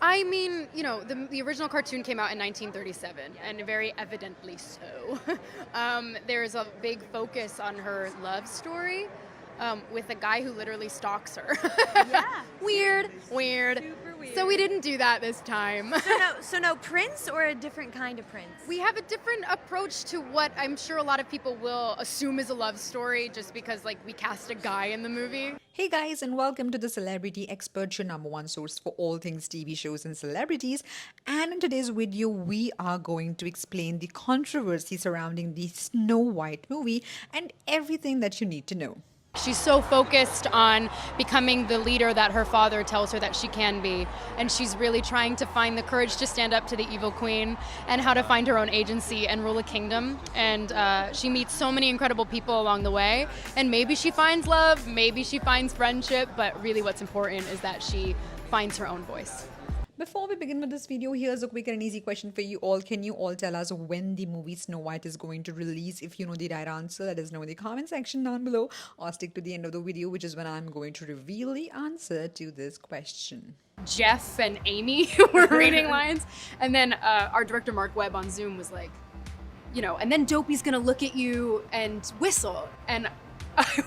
I mean, the original cartoon came out in 1937, and very evidently so. There's a big focus on her love story with a guy who literally stalks her. Yeah. Weird. Super weird. So we didn't do that this time. So no prince or a different kind of prince? We have a different approach to what I'm sure a lot of people will assume is a love story just because, we cast a guy in the movie. Hey guys, and welcome to the Celebrity Expert, your #1 source for all things TV shows and celebrities. And in today's video, we are going to explain the controversy surrounding the Snow White movie and everything that you need to know. She's so focused on becoming the leader that her father tells her that she can be. And she's really trying to find the courage to stand up to the evil queen and how to find her own agency and rule a kingdom. And she meets so many incredible people along the way. And maybe she finds love, maybe she finds friendship, but really what's important is that she finds her own voice. Before we begin with this video, here's a quick and easy question for you all. Can you all tell us when the movie Snow White is going to release? If you know the right answer, let us know in the comment section down below, or stick to the end of the video, which is when I'm going to reveal the answer to this question. Jeff and Amy were reading lines, and then our director Mark Webb on Zoom was like, and then Dopey's gonna look at you and whistle, and I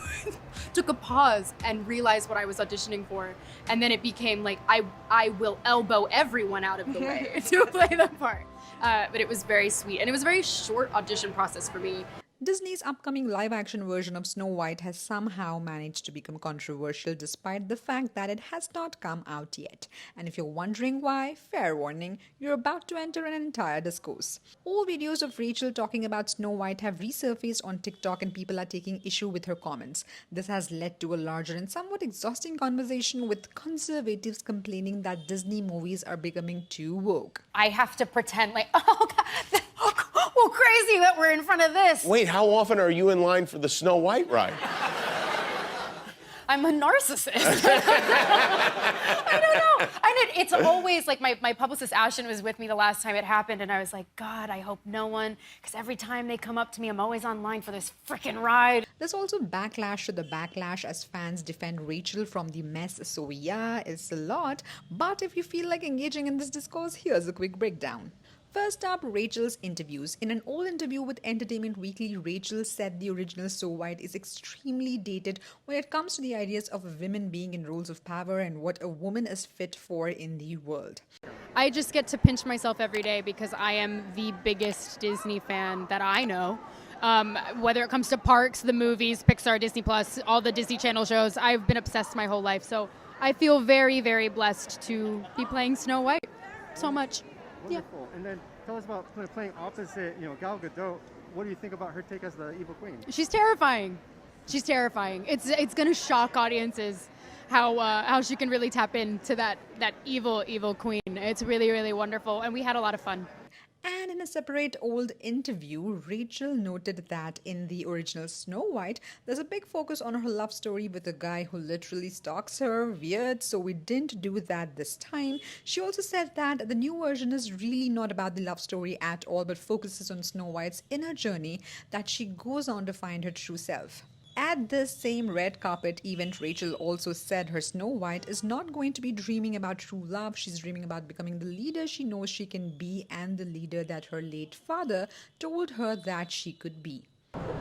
took a pause and realized what I was auditioning for, and then it became like I will elbow everyone out of the way to play the part. But it was very sweet, and it was a very short audition process for me. Disney's upcoming live-action version of Snow White has somehow managed to become controversial despite the fact that it has not come out yet. And if you're wondering why, fair warning, you're about to enter an entire discourse. All videos of Rachel talking about Snow White have resurfaced on TikTok, and people are taking issue with her comments. This has led to a larger and somewhat exhausting conversation, with conservatives complaining that Disney movies are becoming too woke. I have to pretend like, oh God, well, crazy that we're in front of this. Wait, how often are you in line for the Snow White ride? I'm a narcissist. I don't know. It's always like my publicist Ashton was with me the last time it happened, and I was like, God, I hope no one, because every time they come up to me, I'm always online for this freaking ride. There's also backlash to the backlash as fans defend Rachel from the mess. So yeah, it's a lot. But if you feel like engaging in this discourse, here's a quick breakdown. First up, Rachel's interviews. In an old interview with Entertainment Weekly, Rachel said the original Snow White is extremely dated when it comes to the ideas of women being in roles of power and what a woman is fit for in the world. I just get to pinch myself every day because I am the biggest Disney fan that I know. Whether it comes to parks, the movies, Pixar, Disney Plus, all the Disney Channel shows, I've been obsessed my whole life. So I feel very, very blessed to be playing Snow White so much. Wonderful. Yeah. And then tell us about playing opposite, Gal Gadot. What do you think about her take as the evil queen? She's terrifying. She's terrifying. It's going to shock audiences how she can really tap into that evil queen. It's really, really wonderful, and we had a lot of fun. And in a separate old interview, Rachel noted that in the original Snow White, there's a big focus on her love story with a guy who literally stalks her. Weird, so we didn't do that this time. She also said that the new version is really not about the love story at all, but focuses on Snow White's inner journey that she goes on to find her true self. At this same red carpet event, Rachel also said her Snow White is not going to be dreaming about true love. She's dreaming about becoming the leader she knows she can be and the leader that her late father told her that she could be.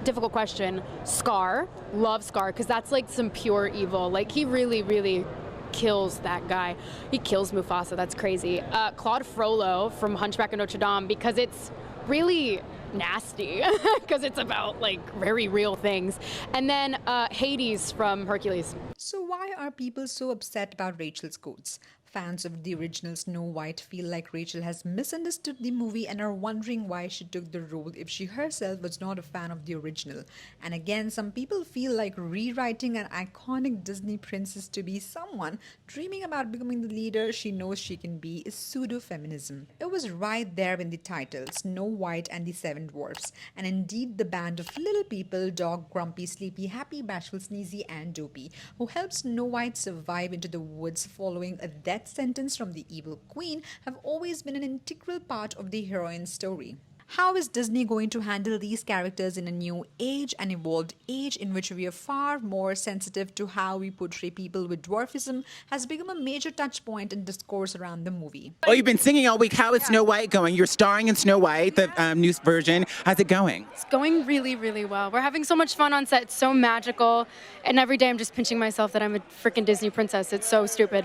Difficult question. Scar. Love Scar, because that's like some pure evil. Like, he really, really kills that guy. He kills 𝗵𝗲𝗃. That's crazy. Claude Frollo from Hunchback of Notre Dame, because it's really nasty, because it's about very real things. And then Hades from Hercules. So why are people so upset about Rachel's quotes? Fans of the original Snow White feel like Rachel has misunderstood the movie and are wondering why she took the role if she herself was not a fan of the original. And again, some people feel like rewriting an iconic Disney princess to be someone dreaming about becoming the leader she knows she can be is pseudo-feminism. It was right there in the title, Snow White and the Seven Dwarfs. And indeed, the band of little people, Dog, Grumpy, Sleepy, Happy, Bashful, Sneezy, and Dopey, who helped Snow White survive into the woods following a death sentence from the evil queen, have always been an integral part of the heroine's story. How is Disney going to handle these characters in a new age, an evolved age in which we are far more sensitive to how we portray people with dwarfism, has become a major touch point in discourse around the movie. Oh, you've been singing all week. How is Snow White going? You're starring in Snow White, the new version. How's it going? It's going really, really well. We're having so much fun on set. It's so magical. And every day I'm just pinching myself that I'm a freaking Disney princess. It's so stupid.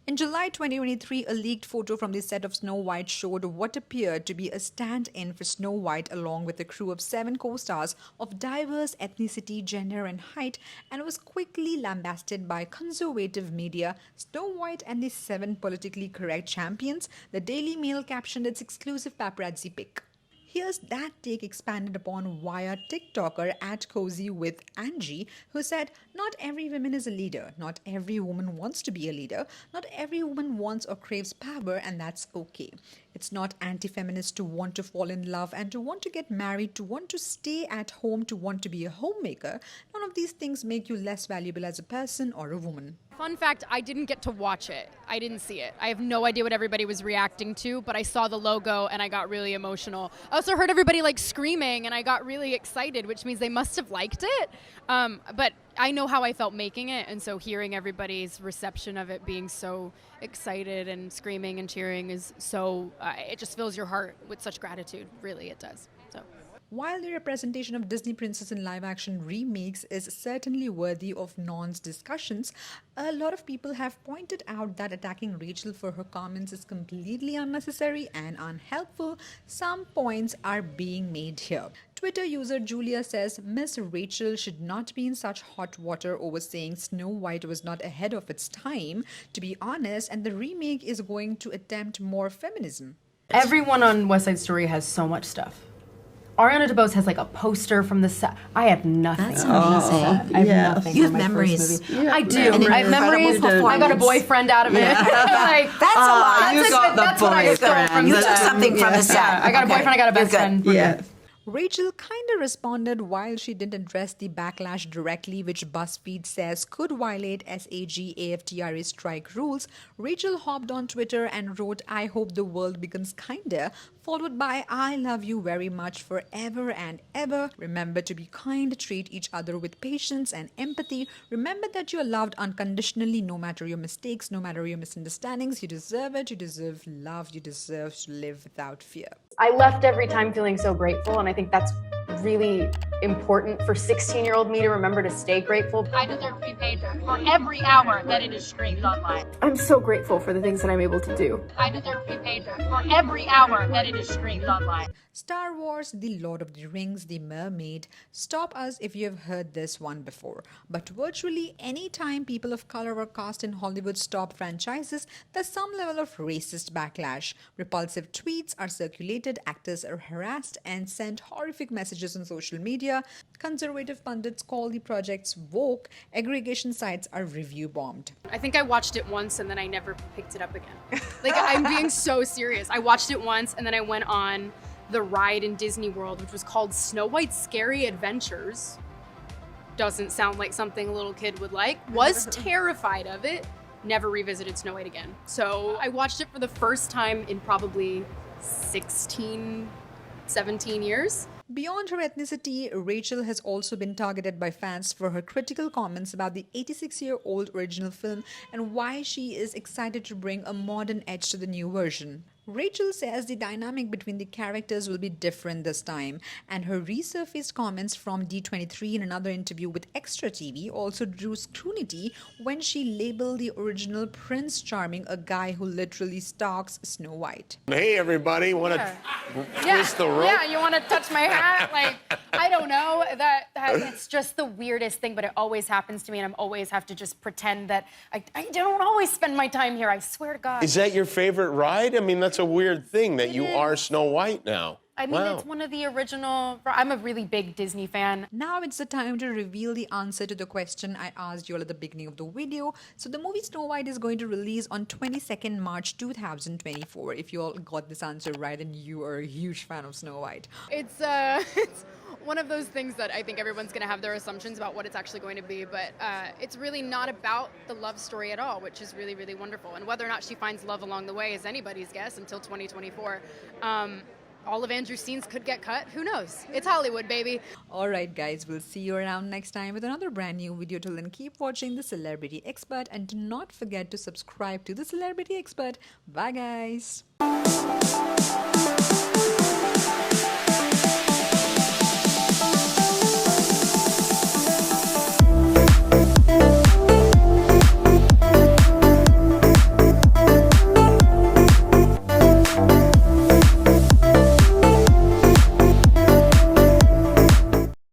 In July 2023, a leaked photo from the set of Snow White showed what appeared to be a stand-in for Snow White along with a crew of 7 co-stars of diverse ethnicity, gender and height, and was quickly lambasted by conservative media. Snow White and the 7 politically correct champions, the Daily Mail captioned its exclusive paparazzi pic. Here's that take expanded upon via TikToker @𝗃𝗶𝗱𝗃𝗀, who said, "Not every woman is a leader. Not every woman wants to be a leader. Not every woman wants or craves power, and that's okay. It's not anti-feminist to want to fall in love and to want to get married, to want to stay at home, to want to be a homemaker. None of these things make you less valuable as a person or a woman." Fun fact, I didn't get to watch it. I didn't see it. I have no idea what everybody was reacting to, but I saw the logo and I got really emotional. I also heard everybody like screaming and I got really excited, which means they must have liked it. But I know how I felt making it, and so hearing everybody's reception of it being so excited and screaming and cheering is so, it just fills your heart with such gratitude. Really, it does. So. While the representation of Disney princess in live-action remakes is certainly worthy of nuanced discussions, a lot of people have pointed out that attacking Rachel for her comments is completely unnecessary and unhelpful. Some points are being made here. Twitter user Julia says, "Miss Rachel should not be in such hot water over saying Snow White was not ahead of its time, to be honest, and the remake is going to attempt more feminism." Everyone on West Side Story has so much stuff. Ariana DeBose has like a poster from the set. I have nothing. That's amazing. I have nothing. You have from my memories. first movie. I do. And I have memories. incredible I got a performance. boyfriend out of it. like, That's a lot. that's like that's what I stole from You the took set. something from the set. Yeah, I got a boyfriend. I got a best friend. Yeah. Rachel kinda responded while she didn't address the backlash directly, which BuzzFeed says could violate SAG-AFTRA strike rules. Rachel hopped on Twitter and wrote, "I hope the world becomes kinder," followed by, "I love you very much forever and ever. Remember to be kind, treat each other with patience and empathy. Remember that you're loved unconditionally, no matter your mistakes, no matter your misunderstandings. You deserve it. You deserve love. You deserve to live without fear." I left every time feeling so grateful, and I think that's really important for 16-year-old me to remember to stay grateful. I deserve to be paid for every hour that it is streamed online. I'm so grateful for the things that I'm able to do. I deserve to be paid for every hour that it is streamed online. Star Wars, The Lord of the Rings, The Mermaid. Stop us if you have heard this one before. But virtually any time people of color are cast in Hollywood's top franchises, there's some level of racist backlash. Repulsive tweets are circulated, actors are harassed and sent horrific messages on social media. Conservative pundits call the projects woke. Aggregation sites are review bombed. I think I watched it once and then I never picked it up again. Like, I'm being so serious. I watched it once and then I went on the ride in Disney World, which was called Snow White's Scary Adventures. Doesn't sound like something a little kid would like. Was terrified of it. Never revisited Snow White again. So I watched it for the first time in probably 16, 17 years. Beyond her ethnicity, Rachel has also been targeted by fans for her critical comments about the 86-year-old original film and why she is excited to bring a modern edge to the new version. Rachel says the dynamic between the characters will be different this time, and her resurfaced comments from D23 in another interview with Extra TV also drew scrutiny when she labeled the original Prince Charming a guy who literally stalks Snow White. Hey, everybody, want to twist the rope? Yeah, you want to touch my hat? Like, I don't know. That it's just the weirdest thing, but it always happens to me, and I always have to just pretend that I don't always spend my time here. I swear to God. Is that your favorite ride? I mean, that's a weird thing that you are Snow White now. I mean, it's one of the original. I'm a really big Disney fan. Now it's the time to reveal the answer to the question I asked you all at the beginning of the video. So the movie Snow White is going to release on 22nd March 2024. If you all got this answer right, then you are a huge fan of Snow White. It's one of those things that I think everyone's going to have their assumptions about what it's actually going to be, but it's really not about the love story at all, which is really, really wonderful. And whether or not she finds love along the way is anybody's guess until 2024. all of Andrew's scenes could get cut. Who knows? It's Hollywood, baby. Alright guys, we'll see you around next time with another brand new video. Till then, keep watching The Celebrity Expert and do not forget to subscribe to The Celebrity Expert. Bye guys.